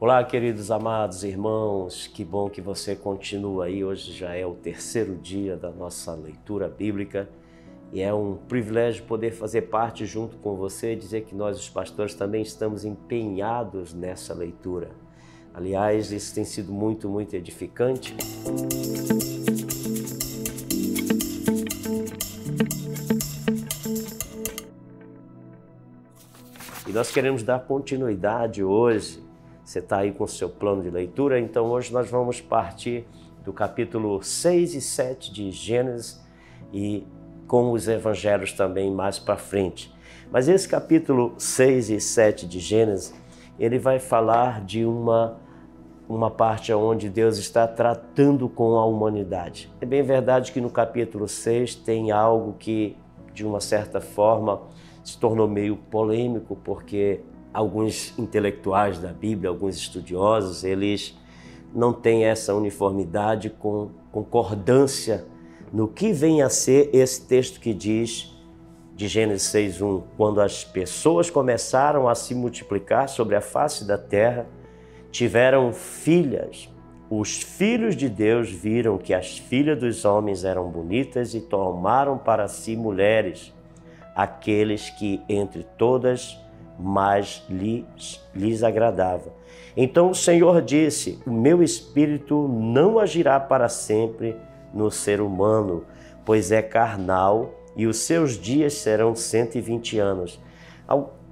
Olá, queridos amados irmãos, que bom que você continua aí. Hoje já é o terceiro dia da nossa leitura bíblica e é um privilégio poder fazer parte junto com você e dizer que nós, os pastores, também estamos empenhados nessa leitura. Aliás, isso tem sido muito edificante. E nós queremos dar continuidade hoje. Você está aí com o seu plano de leitura, então hoje nós vamos partir do capítulo 6 e 7 de Gênesis e com os evangelhos também mais para frente. Mas esse capítulo 6 e 7 de Gênesis, ele vai falar de uma parte onde Deus está tratando com a humanidade. É bem verdade que no capítulo 6 tem algo que, de uma certa forma, se tornou meio polêmico, porque alguns intelectuais da Bíblia, alguns estudiosos, eles não têm essa uniformidade com concordância no que vem a ser esse texto que diz, de Gênesis 6:1, quando as pessoas começaram a se multiplicar sobre a face da terra, tiveram filhas. Os filhos de Deus viram que as filhas dos homens eram bonitas e tomaram para si mulheres, aqueles que entre todas mais lhes agradava. Então o Senhor disse: o meu espírito não agirá para sempre no ser humano, pois é carnal e os seus dias serão 120 anos.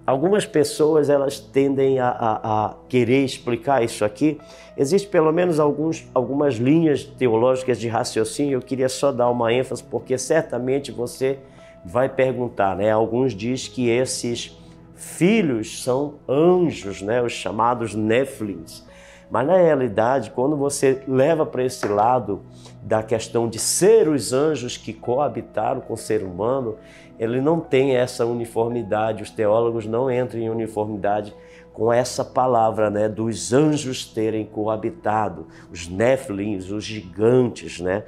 Algumas pessoas elas tendem a querer explicar isso aqui. Existem pelo menos algumas linhas teológicas de raciocínio. Eu queria só dar uma ênfase, porque certamente você vai perguntar, né? Alguns dizem que esses filhos são anjos, né? Os chamados Néfilins. Mas na realidade, quando você leva para esse lado da questão de ser os anjos que coabitaram com o ser humano, ele não tem essa uniformidade. Os teólogos não entram em uniformidade com essa palavra, né, dos anjos terem coabitado, os Néfilins, os gigantes, né?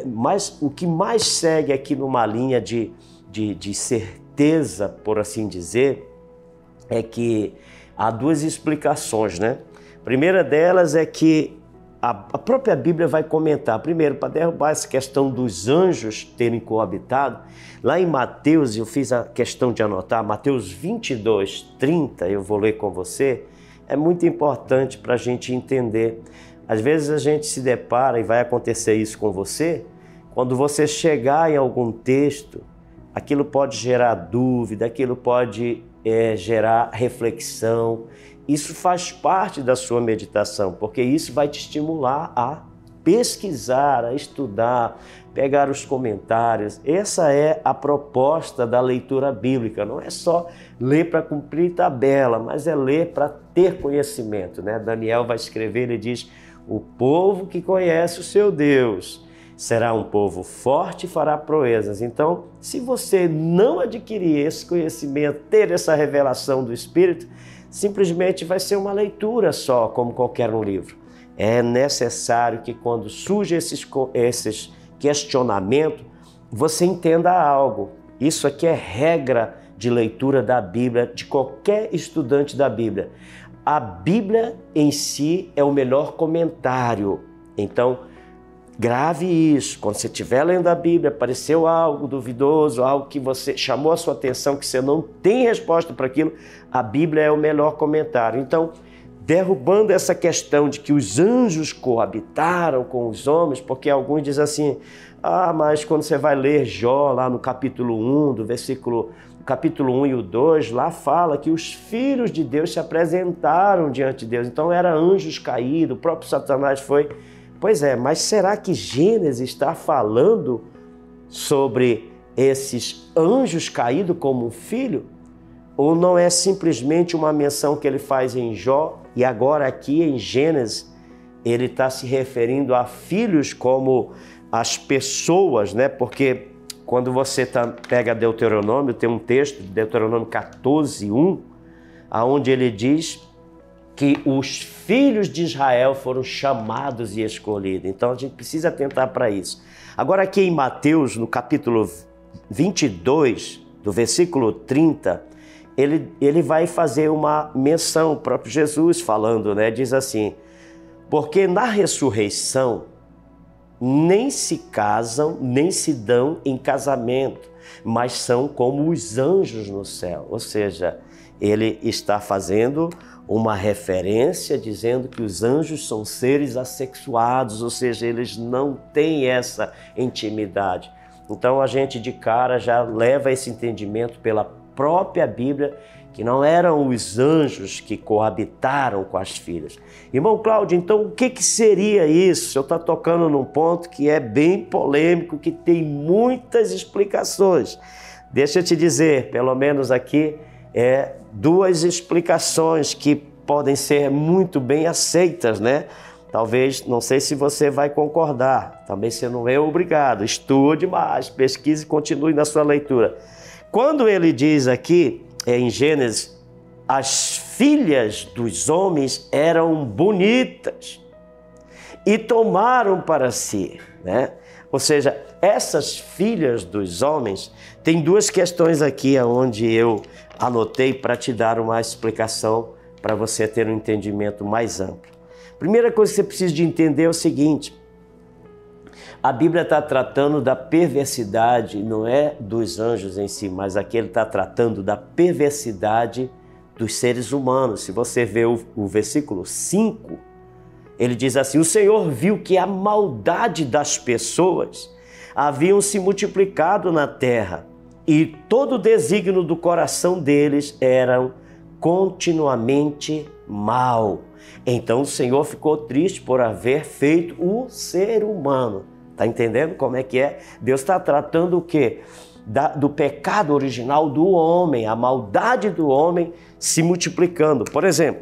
Mas o que mais segue aqui numa linha de certeza, por assim dizer, é que há duas explicações, né? A primeira delas é que a própria Bíblia vai comentar, primeiro, para derrubar essa questão dos anjos terem coabitado. Lá em Mateus, eu fiz a questão de anotar, Mateus 22:30, eu vou ler com você, é muito importante para a gente entender. Às vezes a gente se depara, e vai acontecer isso com você, quando você chegar em algum texto, aquilo pode gerar dúvida, aquilo pode gerar reflexão. Isso faz parte da sua meditação, porque isso vai te estimular a pesquisar, a estudar, pegar os comentários. Essa é a proposta da leitura bíblica. Não é só ler para cumprir tabela, mas é ler para ter conhecimento, né? Daniel vai escrever, ele diz: o povo que conhece o seu Deus será um povo forte e fará proezas. Então, se você não adquirir esse conhecimento, ter essa revelação do Espírito, simplesmente vai ser uma leitura só, como qualquer um livro. É necessário que quando surgem esses questionamentos, você entenda algo. Isso aqui é regra de leitura da Bíblia, de qualquer estudante da Bíblia. A Bíblia em si é o melhor comentário. Então, grave isso. Quando você estiver lendo a Bíblia, apareceu algo duvidoso, algo que você chamou a sua atenção, que você não tem resposta para aquilo, a Bíblia é o melhor comentário. Então, derrubando essa questão de que os anjos coabitaram com os homens, porque alguns dizem assim: mas quando você vai ler Jó, lá no capítulo 1, capítulo 1 e o 2, lá fala que os filhos de Deus se apresentaram diante de Deus. Então, eram anjos caídos, o próprio Satanás foi. Pois é, mas será que Gênesis está falando sobre esses anjos caídos como um filho? Ou não é simplesmente uma menção que ele faz em Jó e agora aqui em Gênesis ele está se referindo a filhos como as pessoas, né? Porque quando você pega Deuteronômio, tem um texto de Deuteronômio 14:1, onde ele diz que os filhos de Israel foram chamados e escolhidos. Então a gente precisa atentar para isso. Agora aqui em Mateus, no capítulo 22, do versículo 30, ele vai fazer uma menção, o próprio Jesus falando, né? Diz assim, porque na ressurreição nem se casam, nem se dão em casamento, mas são como os anjos no céu. Ou seja, ele está fazendo uma referência dizendo que os anjos são seres assexuados, ou seja, eles não têm essa intimidade. Então a gente de cara já leva esse entendimento pela própria Bíblia, que não eram os anjos que coabitaram com as filhas. Irmão Cláudio, então o que seria isso? O senhor está tocando num ponto que é bem polêmico, que tem muitas explicações. Deixa eu te dizer, pelo menos aqui, duas explicações que podem ser muito bem aceitas, né? Talvez, não sei se você vai concordar, também você não é obrigado, estude mais, pesquise e continue na sua leitura. Quando ele diz aqui, em Gênesis, as filhas dos homens eram bonitas e tomaram para si, né? Ou seja, essas filhas dos homens, tem duas questões aqui onde eu anotei para te dar uma explicação, para você ter um entendimento mais amplo. Primeira coisa que você precisa de entender é o seguinte, a Bíblia está tratando da perversidade, não é dos anjos em si, mas aqui ele está tratando da perversidade dos seres humanos. Se você vê o versículo 5, ele diz assim, o Senhor viu que a maldade das pessoas haviam se multiplicado na terra e todo o desígnio do coração deles eram continuamente mal. Então o Senhor ficou triste por haver feito o ser humano. Está entendendo como é que é? Deus está tratando o quê? Do pecado original do homem, a maldade do homem se multiplicando. Por exemplo,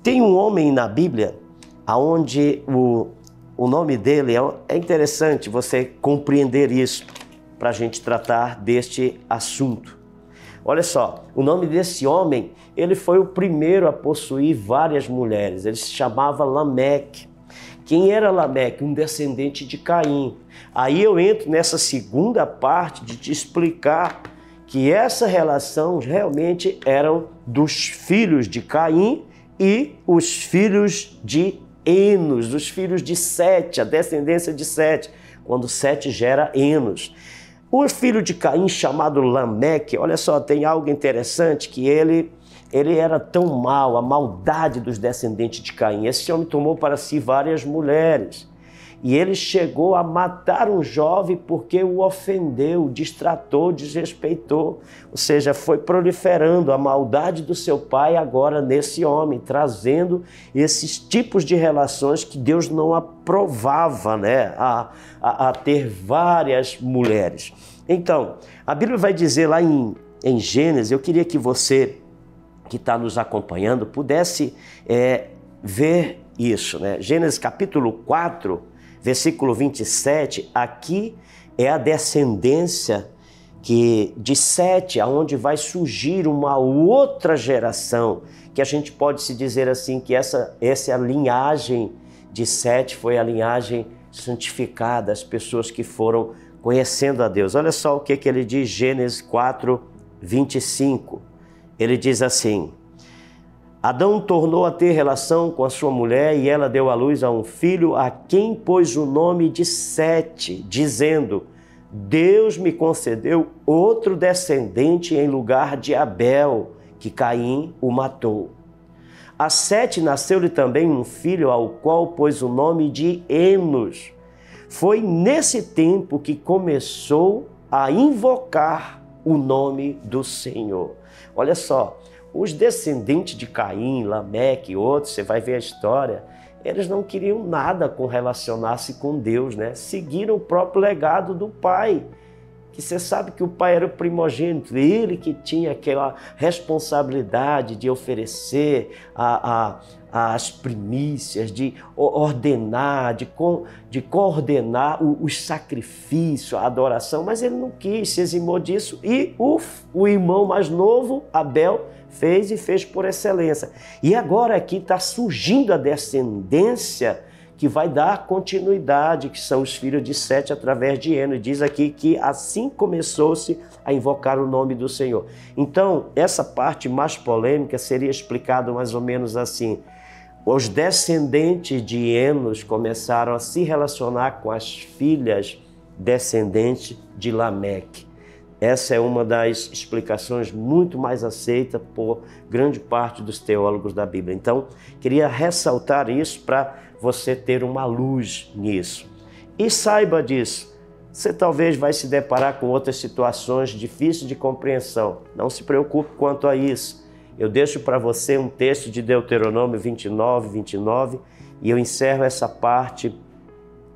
tem um homem na Bíblia onde o nome dele é interessante você compreender isso para a gente tratar deste assunto. Olha só, o nome desse homem, ele foi o primeiro a possuir várias mulheres. Ele se chamava Lameque. Quem era Lameque? Um descendente de Caim. Aí eu entro nessa segunda parte de te explicar que essa relação realmente eram dos filhos de Caim e os filhos de Enos, os filhos de Sete, a descendência de Sete, quando Sete gera Enos. O filho de Caim, chamado Lameque, olha só, tem algo interessante, que ele era tão mau, a maldade dos descendentes de Caim. Esse homem tomou para si várias mulheres. E ele chegou a matar um jovem porque o ofendeu, distratou, desrespeitou. Ou seja, foi proliferando a maldade do seu pai agora nesse homem, trazendo esses tipos de relações que Deus não aprovava, né? A ter várias mulheres. Então, a Bíblia vai dizer lá em Gênesis, eu queria que você que está nos acompanhando pudesse ver isso, né? Gênesis capítulo 4, versículo 27, aqui é a descendência de Sete, aonde vai surgir uma outra geração, que a gente pode se dizer assim, que essa é a linhagem de Sete, foi a linhagem santificada, as pessoas que foram conhecendo a Deus. Olha só o que ele diz, Gênesis 4, 25. Ele diz assim, Adão tornou a ter relação com a sua mulher e ela deu à luz a um filho a quem pôs o nome de Sete, dizendo, Deus me concedeu outro descendente em lugar de Abel, que Caim o matou. A Sete nasceu-lhe também um filho ao qual pôs o nome de Enos. Foi nesse tempo que começou a invocar o nome do Senhor. Olha só, os descendentes de Caim, Lameque e outros, você vai ver a história, eles não queriam nada com relacionar-se com Deus, né? Seguiram o próprio legado do pai, que você sabe que o pai era o primogênito, ele que tinha aquela responsabilidade de oferecer as primícias, de ordenar, de coordenar os sacrifícios, a adoração, mas ele não quis, se eximou disso e o irmão mais novo, Abel, fez por excelência. E agora aqui está surgindo a descendência que vai dar continuidade, que são os filhos de Sete através de Enos. Diz aqui que assim começou-se a invocar o nome do Senhor. Então, essa parte mais polêmica seria explicada mais ou menos assim: os descendentes de Enos começaram a se relacionar com as filhas descendentes de Lameque. Essa é uma das explicações muito mais aceita por grande parte dos teólogos da Bíblia. Então, queria ressaltar isso para você ter uma luz nisso. E saiba disso, você talvez vai se deparar com outras situações difíceis de compreensão. Não se preocupe quanto a isso. Eu deixo para você um texto de Deuteronômio 29, e eu encerro essa parte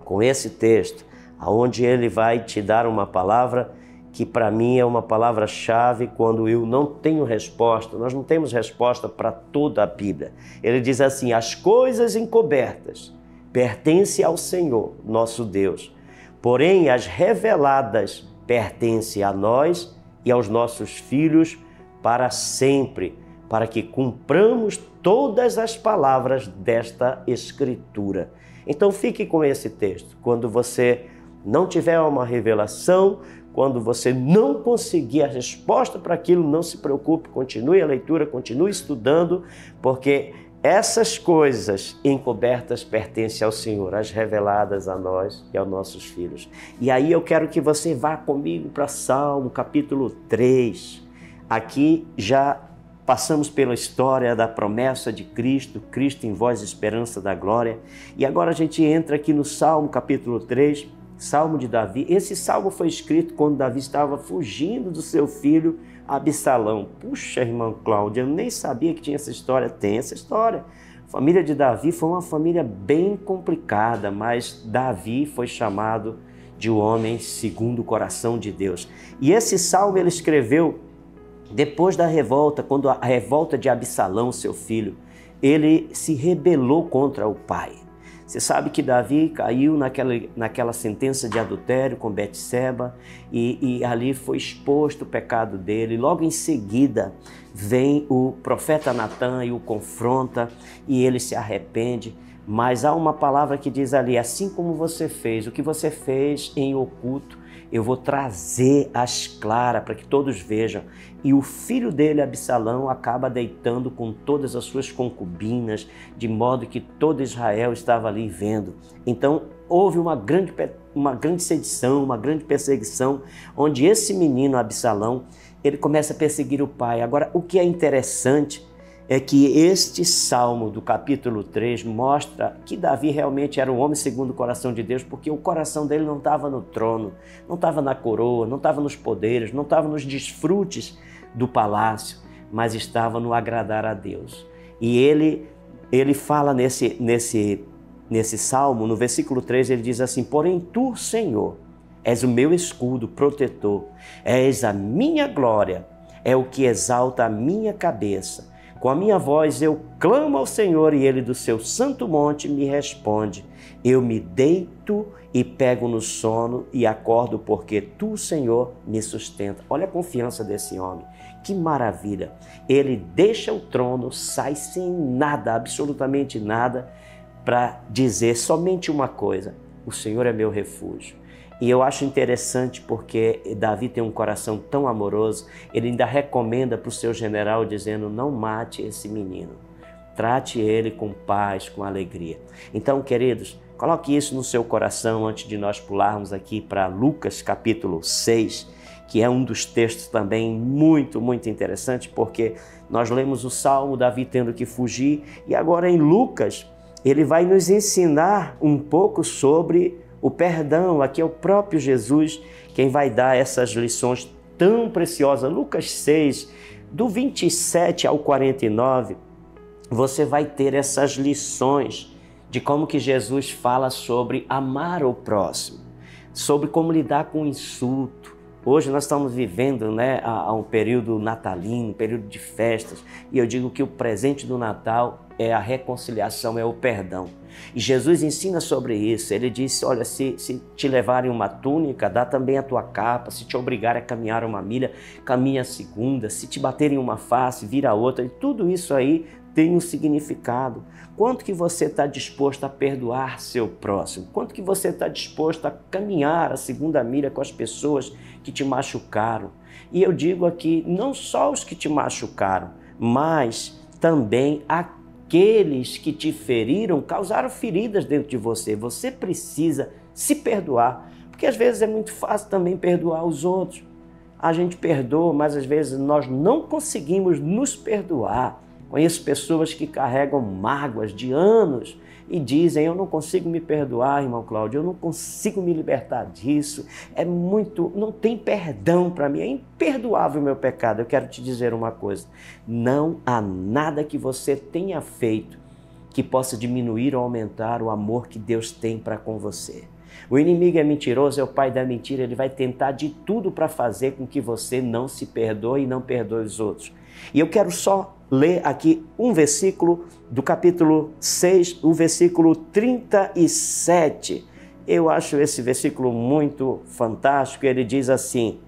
com esse texto, onde ele vai te dar uma palavra que para mim é uma palavra-chave quando eu não tenho resposta. Nós não temos resposta para toda a Bíblia. Ele diz assim: as coisas encobertas pertencem ao Senhor, nosso Deus. Porém, as reveladas pertencem a nós e aos nossos filhos para sempre, para que cumpramos todas as palavras desta Escritura. Então fique com esse texto. Quando você não tiver uma revelação, quando você não conseguir a resposta para aquilo, não se preocupe, continue a leitura, continue estudando, porque essas coisas encobertas pertencem ao Senhor, as reveladas a nós e aos nossos filhos. E aí eu quero que você vá comigo para Salmo capítulo 3. Aqui já passamos pela história da promessa de Cristo, Cristo em vós, esperança da glória. E agora a gente entra aqui no Salmo capítulo 3, Salmo de Davi. Esse salmo foi escrito quando Davi estava fugindo do seu filho Absalão. Puxa, irmã Cláudia, eu nem sabia que tinha essa história. Tem essa história. A família de Davi foi uma família bem complicada, mas Davi foi chamado de um homem segundo o coração de Deus. E esse salmo ele escreveu depois da revolta, quando a revolta de Absalão, seu filho, ele se rebelou contra o pai. Você sabe que Davi caiu naquela sentença de adultério com Betseba e ali foi exposto o pecado dele. Logo em seguida vem o profeta Natã e o confronta e ele se arrepende. Mas há uma palavra que diz ali: assim como você fez, o que você fez em oculto, eu vou trazer às claras para que todos vejam. E o filho dele, Absalão, acaba deitando com todas as suas concubinas, de modo que todo Israel estava ali vendo. Então houve uma grande sedição, uma grande perseguição, onde esse menino, Absalão, ele começa a perseguir o pai. Agora, o que é interessante é que este salmo do capítulo 3 mostra que Davi realmente era um homem segundo o coração de Deus, porque o coração dele não estava no trono, não estava na coroa, não estava nos poderes, não estava nos desfrutes do palácio, mas estava no agradar a Deus. E ele fala nesse salmo, no versículo 3, ele diz assim: porém tu, Senhor, és o meu escudo protetor, és a minha glória, é o que exalta a minha cabeça. Com a minha voz eu clamo ao Senhor e Ele do seu santo monte me responde. Eu me deito e pego no sono e acordo porque Tu, Senhor, me sustenta. Olha a confiança desse homem. Que maravilha. Ele deixa o trono, sai sem nada, absolutamente nada, para dizer somente uma coisa: o Senhor é meu refúgio. E eu acho interessante porque Davi tem um coração tão amoroso, ele ainda recomenda para o seu general dizendo: não mate esse menino, trate ele com paz, com alegria. Então, queridos, coloque isso no seu coração antes de nós pularmos aqui para Lucas capítulo 6, que é um dos textos também muito, muito interessante, porque nós lemos o Salmo, Davi tendo que fugir, e agora em Lucas ele vai nos ensinar um pouco sobre o perdão. Aqui é o próprio Jesus quem vai dar essas lições tão preciosas. Lucas 6, do 27 ao 49, você vai ter essas lições de como que Jesus fala sobre amar o próximo, sobre como lidar com o insulto. Hoje nós estamos vivendo a um período natalino, um período de festas, e eu digo que o presente do Natal é a reconciliação, é o perdão. E Jesus ensina sobre isso. Ele disse: olha, se te levarem uma túnica, dá também a tua capa. Se te obrigarem a caminhar uma milha, caminha a segunda. Se te baterem uma face, vira a outra. E tudo isso aí tem um significado. Quanto que você está disposto a perdoar seu próximo? Quanto que você está disposto a caminhar a segunda milha com as pessoas que te machucaram? E eu digo aqui, não só os que te machucaram, mas também aqueles que te feriram, causaram feridas dentro de você. Você precisa se perdoar, porque às vezes é muito fácil também perdoar os outros. A gente perdoa, mas às vezes nós não conseguimos nos perdoar. Conheço pessoas que carregam mágoas de anos e dizem, eu não consigo me perdoar, irmão Cláudio, eu não consigo me libertar disso, não tem perdão para mim, é imperdoável o meu pecado. Eu quero te dizer uma coisa, não há nada que você tenha feito que possa diminuir ou aumentar o amor que Deus tem para com você. O inimigo é mentiroso, é o pai da mentira, ele vai tentar de tudo para fazer com que você não se perdoe e não perdoe os outros. E eu quero só ler aqui um versículo do capítulo 6, o versículo 37. Eu acho esse versículo muito fantástico. Ele diz assim: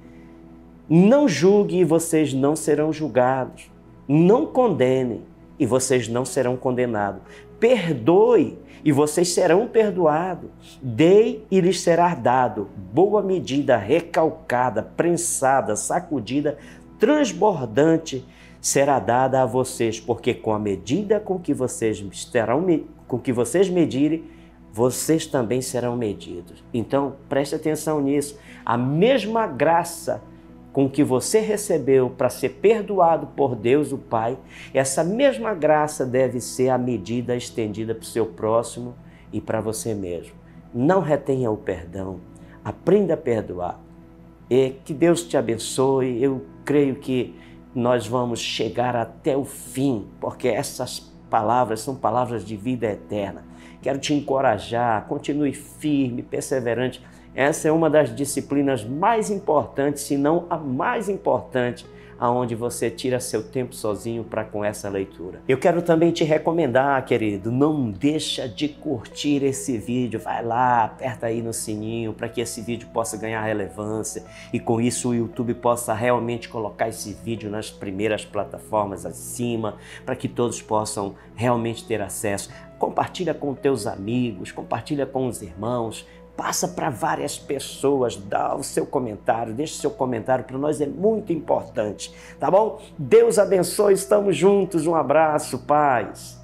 não julgue e vocês não serão julgados. Não condenem e vocês não serão condenados. Perdoe e vocês serão perdoados. Dei e lhes será dado. Boa medida, recalcada, prensada, sacudida, transbordante será dada a vocês, porque com a medida com que vocês medirem, vocês também serão medidos. Então, preste atenção nisso. A mesma graça com que você recebeu para ser perdoado por Deus o Pai, essa mesma graça deve ser a medida estendida para o seu próximo e para você mesmo. Não retenha o perdão, aprenda a perdoar. E que Deus te abençoe. Eu creio que nós vamos chegar até o fim, porque essas palavras são palavras de vida eterna. Quero te encorajar, continue firme, perseverante. Essa é uma das disciplinas mais importantes, se não a mais importante, aonde você tira seu tempo sozinho para com essa leitura. Eu quero também te recomendar, querido, não deixa de curtir esse vídeo. Vai lá, aperta aí no sininho para que esse vídeo possa ganhar relevância e com isso o YouTube possa realmente colocar esse vídeo nas primeiras plataformas acima, para que todos possam realmente ter acesso. Compartilha com teus amigos, compartilha com os irmãos, passa para várias pessoas, dá o seu comentário, deixa o seu comentário, para nós é muito importante, tá bom? Deus abençoe, estamos juntos, um abraço, paz.